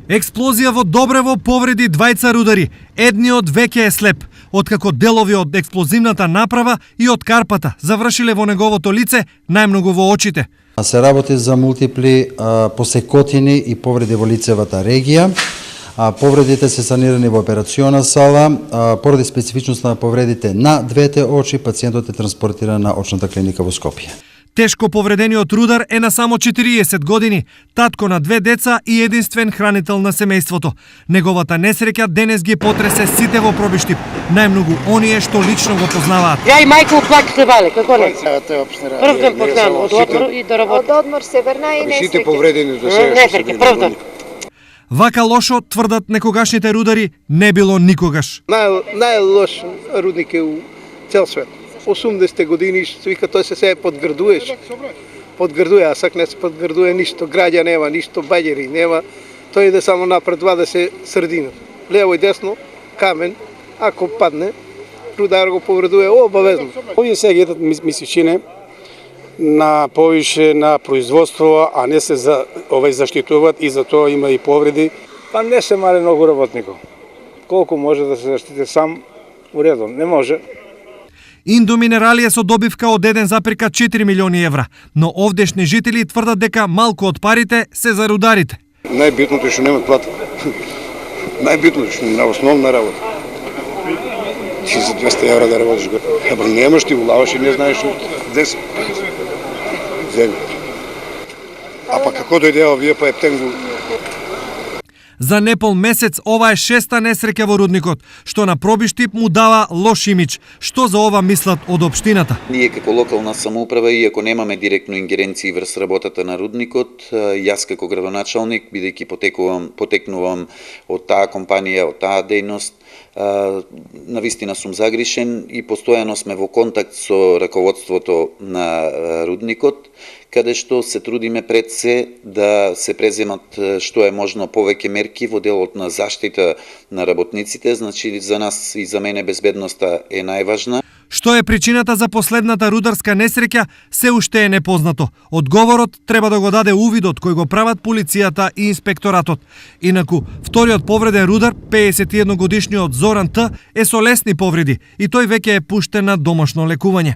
Експлозија во Добрево повреди двајца рудари. Едниот веќе е слеп, откако делови од експлозивната направа и од карпата завршиле во неговото лице, најмногу во очите. Се работи за мултипли посекотини и повреди во лицевата регија. Повредите се санирани во операциона сала. Поради специфичноста на повредите на двете очи, пациентот е транспортиран на очната клиника во Скопје. Тешко повредениот рудар е на само 40 години, татко на 2 деца и единствен хранител на семејството. Неговата несреќа денес ги потресе сите во Пробиштип, најмногу оние што лично го познаваат. Ја и мајка уплаките вале, како не? Прв ден покнам од одмор и до работа. Од одмор се верна и несреќа. Сите повредени до сега. Несреќа, прв ден. Вака лошо, тврдат некогашните рудари, не било никогаш. Најлош рудник е у цел свет. 80-те години, што вика, тој се подградуеш. Подградуе, а сак не се подградуе ништо. Граѓа нема, ништо, баѓери нема. Тој иде само напред 20 средина. Лево и десно, камен, ако падне, рудар го повредуе обавезно. Овие сега едат мисичине на повише на производство, а не се заштитуваат и за тоа има и повреди. Па не се мали многу работников. Колку може да се заштити сам, уредом, не може. Индоминералија со добивка од 1,4 милиони евра, но овдешни жители тврдат дека малку од парите се за рударите. Најбитното е што немат плата. Најбитното е што на основна работа. Ти за 200 евра да работиш го. Еба немаш, ти улаваш и не знаеш где се. Земја. А па како дојде овие па ептен. За непол месец ова е 6-та несреќа во рудникот, што на Пробиштип му дава лош имидж. Што за ова мислат од општината? Ние како локална самоуправа, иако немаме директно ингеренции врз работата на рудникот, јас како градоначалник, бидејќи потекнувам од таа компанија, од таа дејност, навистина сум загришен и постојано сме во контакт со раководството на рудникот, каде што се трудиме пред се да се преземат што е можно повеќе мерки во делот на заштита на работниците, значи за нас и за мене безбедноста е најважна. Што е причината за последната рударска несреќа, се уште е непознато. Одговорот треба да го даде увидот кој го прават полицијата и инспекторатот. Инаку, вториот повреден рудар, 51 годишниот Зоран Т, е со лесни повреди и тој веќе е пуштен на домашно лекување.